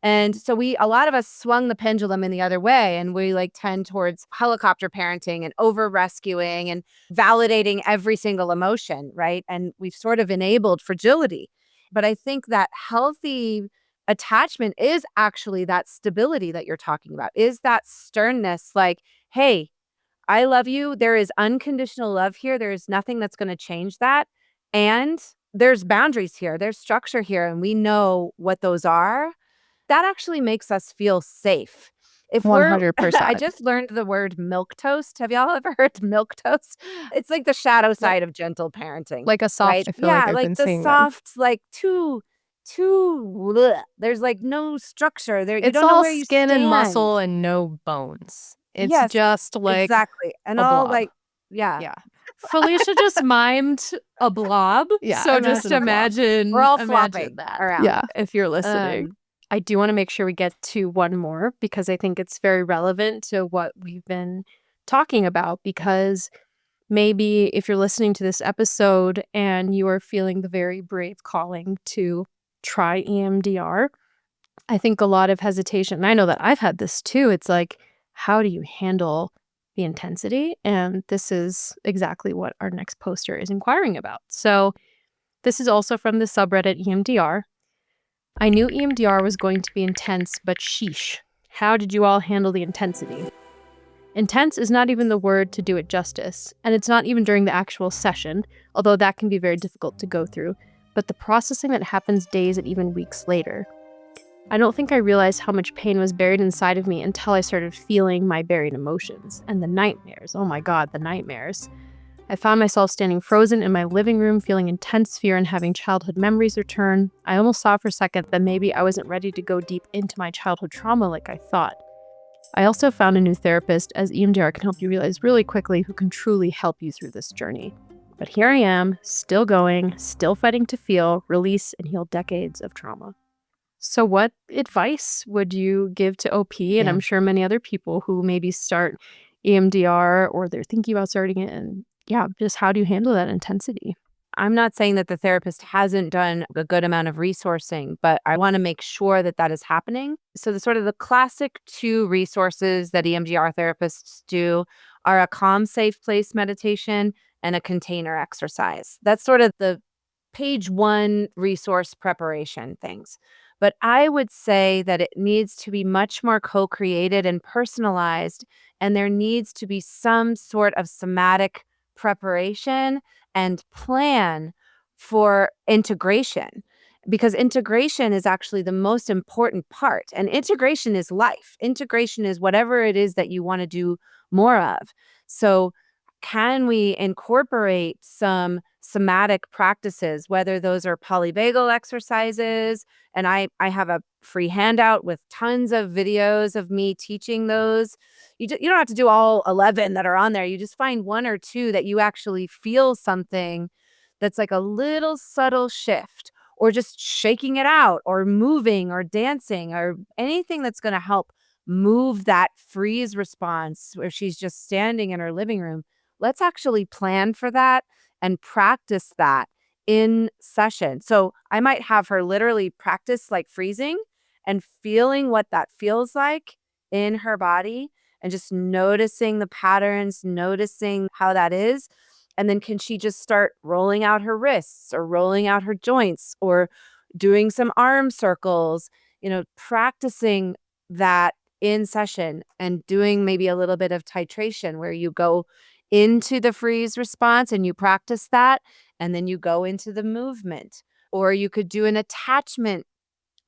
And so a lot of us swung the pendulum in the other way, and we like tend towards helicopter parenting and over rescuing and validating every single emotion, right? And we've sort of enabled fragility. But I think that healthy attachment is actually that stability that you're talking about, is that sternness like, hey, I love you. There is unconditional love here. There is nothing that's going to change that. And there's boundaries here, there's structure here, and we know what those are. That actually makes us feel safe. If we're I 100%. just learned the word milk toast. Have y'all ever heard milk toast? It's like the shadow Like side of gentle parenting, like a soft right? I feel like Yeah, I've like been the seeing them. soft, like too bleh. There's like no structure there. You It's don't know all where you skin and stand. muscle and no bones. It's Yes, just like exactly. And a all blob. like, yeah, Yeah. Felicia just mimed a blob. Yeah, So just imagine a blob. we're imagine all imagine flopping that around. Yeah. if you're listening. I do want to make sure we get to one more because I think it's very relevant to what we've been talking about. Because maybe if you're listening to this episode and you are feeling the very brave calling to try EMDR, I think a lot of hesitation, and I know that I've had this too. It's like, how do you handle the intensity? And this is exactly what our next poster is inquiring about. So this is also from the subreddit EMDR. I knew EMDR was going to be intense, but sheesh. How did you all handle the intensity? Intense is not even the word to do it justice, and it's not even during the actual session, although that can be very difficult to go through, but the processing that happens days and even weeks later. I don't think I realized how much pain was buried inside of me until I started feeling my buried emotions. And the nightmares. Oh my god, the nightmares. I found myself standing frozen in my living room, feeling intense fear and having childhood memories return. I almost thought for a second that maybe I wasn't ready to go deep into my childhood trauma like I thought. I also found a new therapist, as EMDR can help you realize really quickly who can truly help you through this journey. But here I am, still going, still fighting to feel, release, and heal decades of trauma. So what advice would you give to OP, and Yeah. I'm sure many other people who maybe start EMDR or they're thinking about starting it, and yeah, just how do you handle that intensity? I'm not saying that the therapist hasn't done a good amount of resourcing, but I want to make sure that that is happening. So the sort of the classic two resources that EMDR therapists do are a calm, safe place meditation and a container exercise. That's sort of the page one resource preparation things. But I would say that it needs to be much more co-created and personalized, and there needs to be some sort of somatic preparation and plan for integration, because integration is actually the most important part. And integration is life. Integration is whatever it is that you want to do more of. So, can we incorporate some somatic practices, whether those are polyvagal exercises? And I have a free handout with tons of videos of me teaching those. You don't have to do all 11 that are on there. You just find one or two that you actually feel something that's like a little subtle shift, or just shaking it out, or moving, or dancing, or anything that's going to help move that freeze response where she's just standing in her living room. Let's actually plan for that and practice that in session. So I might have her literally practice like freezing and feeling what that feels like in her body, and just noticing the patterns, noticing how that is. And then can she just start rolling out her wrists or rolling out her joints or doing some arm circles, practicing that in session, and doing maybe a little bit of titration where you go into the freeze response and you practice that, and then you go into the movement. Or you could do an attachment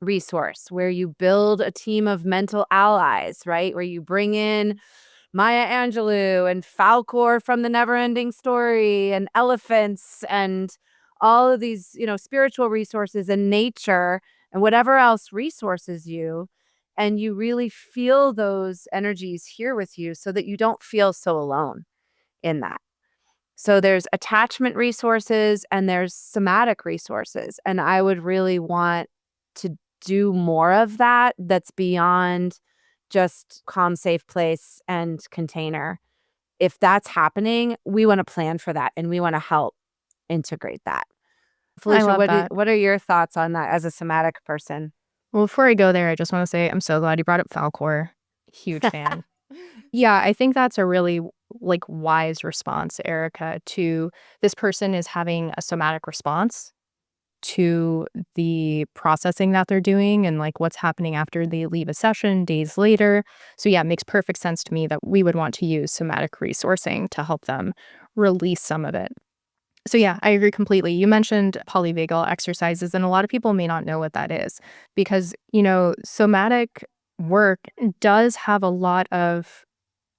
resource where you build a team of mental allies, right? Where you bring in Maya Angelou and Falkor from the Neverending Story and elephants and all of these, spiritual resources and nature and whatever else resources you. And you really feel those energies here with you so that you don't feel so alone in that. So there's attachment resources and there's somatic resources. And I would really want to do more of that that's beyond just calm, safe place and container. If that's happening, we want to plan for that and we want to help integrate that. I Felicia, love that. what are your thoughts on that as a somatic person? Well, before I go there, I just want to say I'm so glad you brought up Falcor. Huge fan. Yeah, I think that's a really like wise response, Erica, to this person is having a somatic response to the processing that they're doing and like what's happening after they leave a session days later. So yeah, it makes perfect sense to me that we would want to use somatic resourcing to help them release some of it. So yeah, I agree completely. You mentioned polyvagal exercises, and a lot of people may not know what that is because, somatic work does have a lot of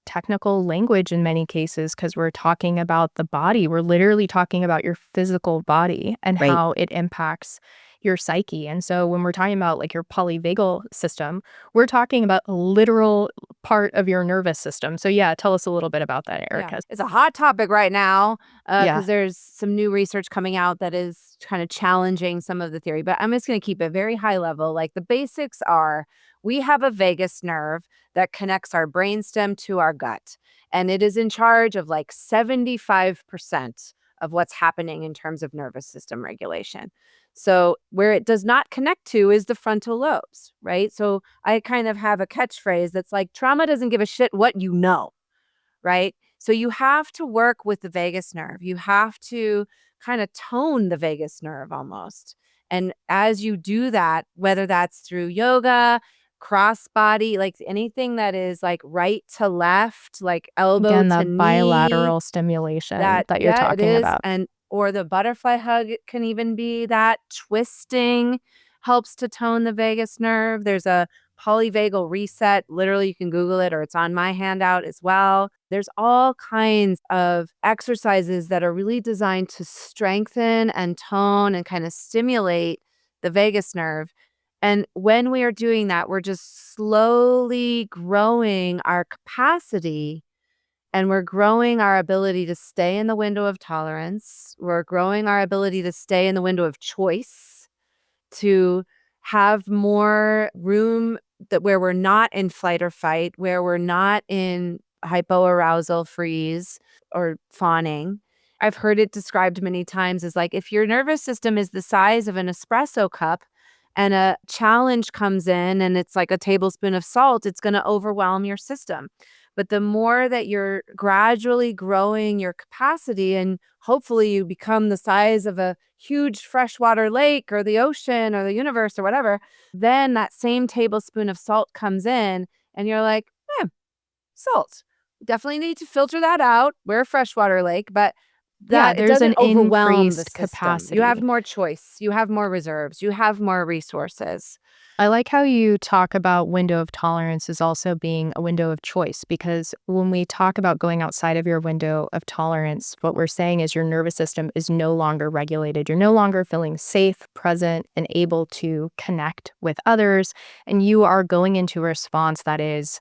technical language in many cases because we're talking about the body. We're literally talking about your physical body and Right. how it impacts your psyche. And so when we're talking about like your polyvagal system, we're talking about a literal part of your nervous system. So yeah, tell us a little bit about that, Yeah, Erica. it's a hot topic right now Yeah. because there's some new research coming out that is kind of challenging some of the theory. But I'm just going to keep it very high level. Like the basics are we have a vagus nerve that connects our brainstem to our gut, and it is in charge of like 75% of what's happening in terms of nervous system regulation. So, where it does not connect to is the frontal lobes, right? So, I kind of have a catchphrase that's like trauma doesn't give a shit what you know, right? So you have to work with the vagus nerve. You have to kind of tone the vagus nerve almost. And as you do that, whether that's through yoga, cross body, like anything that is like right to left, like elbow Again, to that knee, bilateral stimulation that, that you're yeah, it talking is, about. and or the butterfly hug, it can even be that. Twisting helps to tone the vagus nerve. There's a polyvagal reset. Literally, you can Google it or it's on my handout as well. There's all kinds of exercises that are really designed to strengthen and tone and kind of stimulate the vagus nerve. And when we are doing that, we're just slowly growing our capacity and we're growing our ability to stay in the window of tolerance. We're growing our ability to stay in the window of choice, to have more room that where we're not in flight or fight, where we're not in hypoarousal freeze or fawning. I've heard it described many times as like if your nervous system is the size of an espresso cup and a challenge comes in and it's like a tablespoon of salt, it's going to overwhelm your system. But the more that you're gradually growing your capacity and hopefully you become the size of a huge freshwater lake or the ocean or the universe or whatever, then that same tablespoon of salt comes in and you're like, salt. Definitely need to filter that out. We're a freshwater lake, but Yeah, that it there's doesn't an overwhelm the increased system. You have capacity. more choice. You have more reserves. You have more resources. I like how you talk about window of tolerance as also being a window of choice because when we talk about going outside of your window of tolerance, what we're saying is your nervous system is no longer regulated. You're no longer feeling safe, present, and able to connect with others. And you are going into a response that is,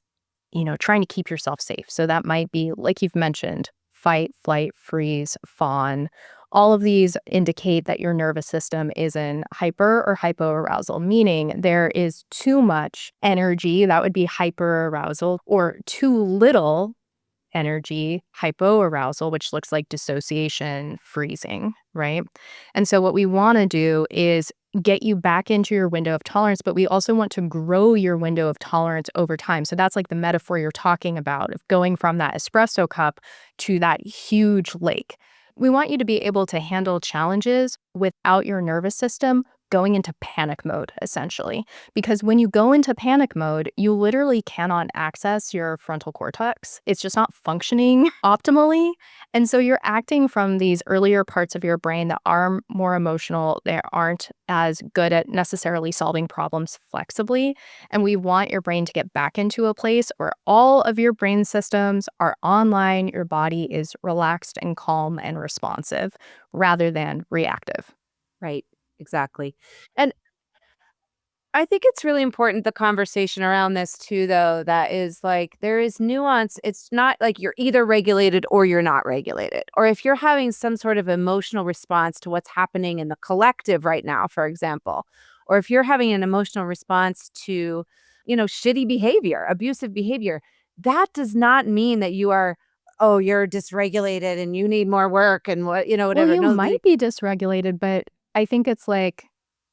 trying to keep yourself safe. So that might be, like you've mentioned, fight, flight, freeze, fawn. All of these indicate that your nervous system is in hyper or hypoarousal, meaning there is too much energy, that would be hyperarousal, or too little energy, hypoarousal, which looks like dissociation, freezing, right? And so what we want to do is get you back into your window of tolerance, but we also want to grow your window of tolerance over time. So that's like the metaphor you're talking about of going from that espresso cup to that huge lake. We want you to be able to handle challenges without your nervous system going into panic mode, essentially. Because when you go into panic mode, you literally cannot access your frontal cortex. It's just not functioning optimally. And so you're acting from these earlier parts of your brain that are more emotional, they aren't as good at necessarily solving problems flexibly. And we want your brain to get back into a place where all of your brain systems are online, your body is relaxed and calm and responsive rather than reactive. Right. Exactly. And I think it's really important, the conversation around this too, though, that is like there is nuance. It's not like you're either regulated or you're not regulated. Or if you're having some sort of emotional response to what's happening in the collective right now, for example, or if you're having an emotional response to, shitty behavior, abusive behavior, that does not mean that you are, oh, you're dysregulated and you need more work and Well, whatever. you No, might be dysregulated, but I think it's like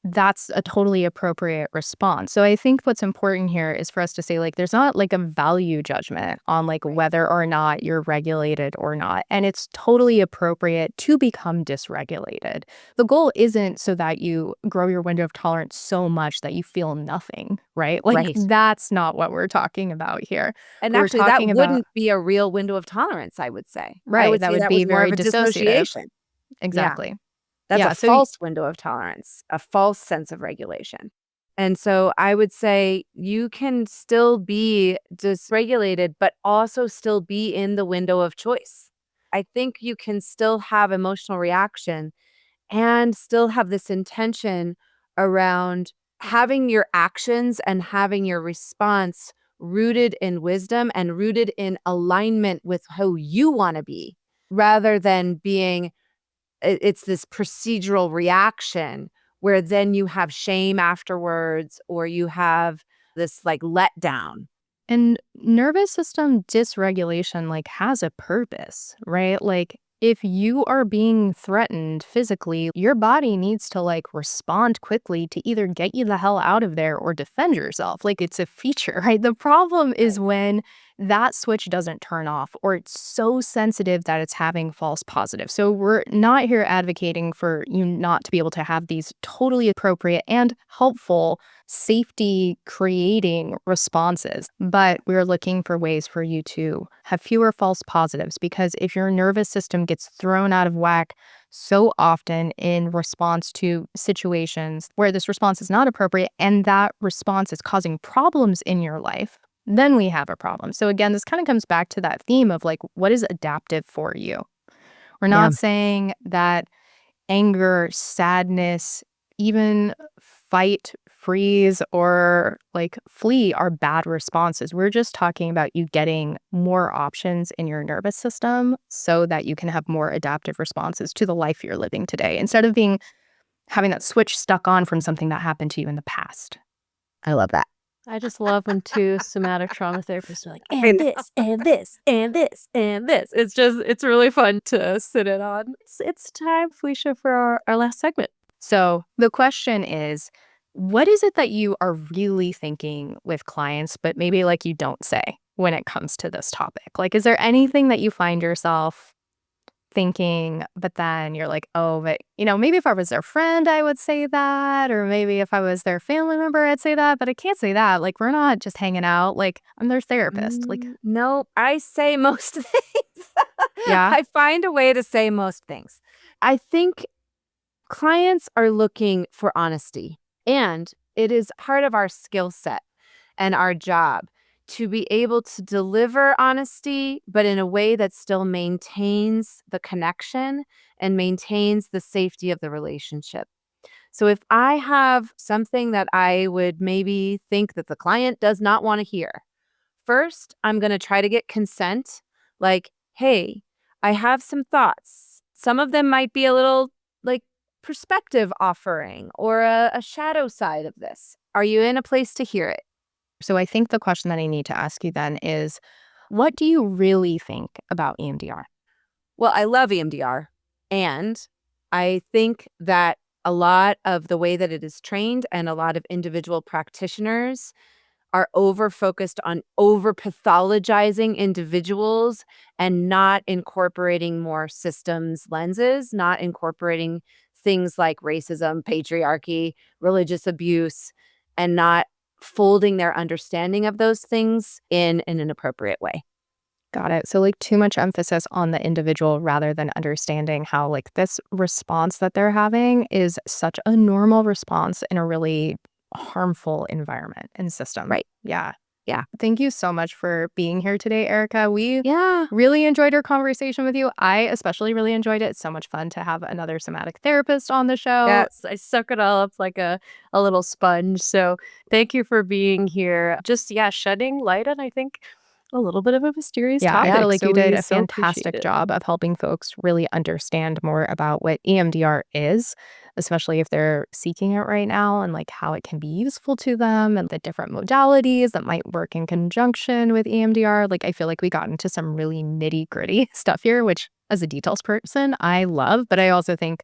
that's a totally appropriate response. So I think what's important here is for us to say, like, there's not like a value judgment on like whether or not you're regulated or not. And it's totally appropriate to become dysregulated. The goal isn't so that you grow your window of tolerance so much that you feel nothing, right? Like, right. that's not what we're talking about here. And We're actually, that talking about, wouldn't be a real window of tolerance, I would say. I right, would that say would that be was more very of a dissociative. dissociation. Yeah, Exactly. that's a Yeah. So false window of tolerance, a false sense of regulation. And so I would say you can still be dysregulated, but also still be in the window of choice. I think you can still have emotional reaction and still have this intention around having your actions and having your response rooted in wisdom and rooted in alignment with who you want to be rather than being it's this procedural reaction where then you have shame afterwards or you have this like letdown. And nervous system dysregulation like has a purpose, right? Like if you are being threatened physically, your body needs to like respond quickly to either get you the hell out of there or defend yourself. Like it's a feature, right? The problem is when that switch doesn't turn off or it's so sensitive that it's having false positives. So we're not here advocating for you not to be able to have these totally appropriate and helpful safety creating responses. But we're looking for ways for you to have fewer false positives because if your nervous system gets thrown out of whack so often in response to situations where this response is not appropriate and that response is causing problems in your life, then we have a problem. So again, this kind of comes back to that theme of like, what is adaptive for you? We're Yeah. not saying that anger, sadness, even fight, freeze, or like flee are bad responses. We're just talking about you getting more options in your nervous system so that you can have more adaptive responses to the life you're living today instead of having that switch stuck on from something that happened to you in the past. I love that. I just love when two somatic trauma therapists are like, I and know. this, and this, and this, and this. It's really fun to sit in on. It's time, Felicia, for our last segment. So the question is, what is it that you are really thinking with clients, but maybe like you don't say when it comes to this topic? Like, is there anything that you find yourself thinking, but then you're like, oh, but maybe if I was their friend, I would say that, or maybe if I was their family member, I'd say that, but I can't say that. Like, we're not just hanging out. Like, I'm their therapist. Like, No, I say most things. yeah. I find a way to say most things. I think clients are looking for honesty, and it is part of our skill set and our job to be able to deliver honesty, but in a way that still maintains the connection and maintains the safety of the relationship. So if I have something that I would maybe think that the client does not want to hear, first, I'm going to try to get consent. Like, hey, I have some thoughts. Some of them might be a little like perspective offering or a shadow side of this. Are you in a place to hear it? So I think the question that I need to ask you then is, what do you really think about EMDR? Well, I love EMDR. And I think that a lot of the way that it is trained and a lot of individual practitioners are over focused on over pathologizing individuals and not incorporating more systems lenses, not incorporating things like racism, patriarchy, religious abuse, and not folding their understanding of those things in an appropriate way. Got it. So like too much emphasis on the individual rather than understanding how like this response that they're having is such a normal response in a really harmful environment and system. Right. Yeah. Yeah. Thank you so much for being here today, Erica. We Yeah. really enjoyed our conversation with you. I especially really enjoyed it. It's so much fun to have another somatic therapist on the show. Yes. I suck it all up like a little sponge. So thank you for being here. Just, shedding light on, I think, a little bit of a mysterious Yeah, topic. I feel like So you did we a so appreciate fantastic it. job of helping folks really understand more about what EMDR is, especially if they're seeking it right now, and like how it can be useful to them and the different modalities that might work in conjunction with EMDR. Like, I feel like we got into some really nitty-gritty stuff here, which as a details person, I love, but I also think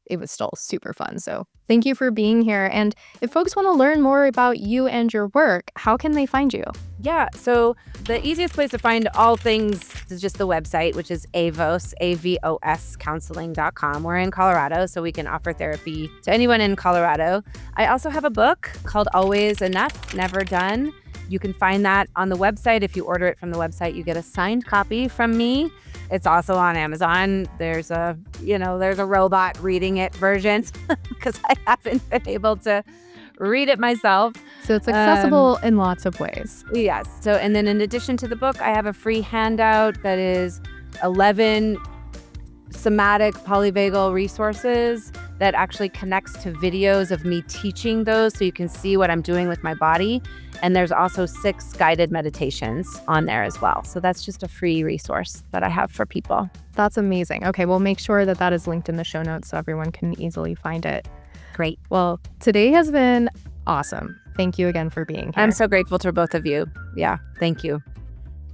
it was still super fun. So thank you for being here. And if folks want to learn more about you and your work, how can they find you? Yeah. So the easiest place to find all things is just the website, which is AVOS, AVOS counseling.com. We're in Colorado, so we can offer therapy to anyone in Colorado. I also have a book called Always Enough, Never Done. You can find that on the website. If you order it from the website, you get a signed copy from me. It's also on Amazon. There's a robot reading it version because I haven't been able to read it myself. So it's accessible in lots of ways. Yes. So, and then in addition to the book, I have a free handout that is 11 somatic polyvagal resources that actually connects to videos of me teaching those so you can see what I'm doing with my body. And there's also 6 guided meditations on there as well. So that's just a free resource that I have for people. That's amazing. Okay, we'll make sure that that is linked in the show notes so everyone can easily find it. Great. Well, today has been awesome. Thank you again for being here. I'm so grateful to both of you. Yeah, thank you.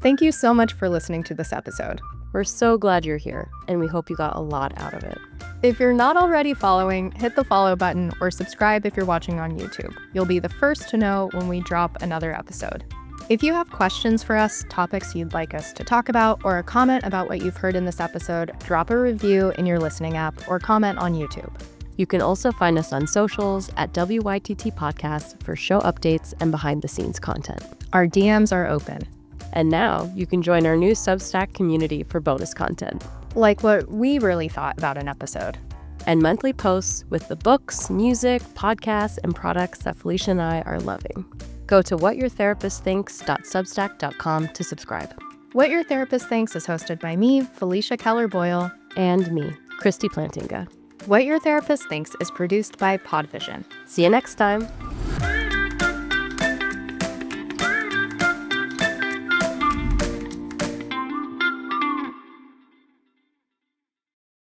Thank you so much for listening to this episode. We're so glad you're here, and we hope you got a lot out of it. If you're not already following, hit the follow button or subscribe if you're watching on YouTube. You'll be the first to know when we drop another episode. If you have questions for us, topics you'd like us to talk about, or a comment about what you've heard in this episode, drop a review in your listening app or comment on YouTube. You can also find us on socials at WYTT Podcast for show updates and behind-the-scenes content. Our DMs are open. And now you can join our new Substack community for bonus content. Like what we really thought about an episode. And monthly posts with the books, music, podcasts, and products that Felicia and I are loving. Go to whatyourtherapist.thinks.substack.com to subscribe. What Your Therapist Thinks is hosted by me, Felicia Keller-Boyle. And me, Kristie Plantinga. What Your Therapist Thinks is produced by Podvision. See you next time.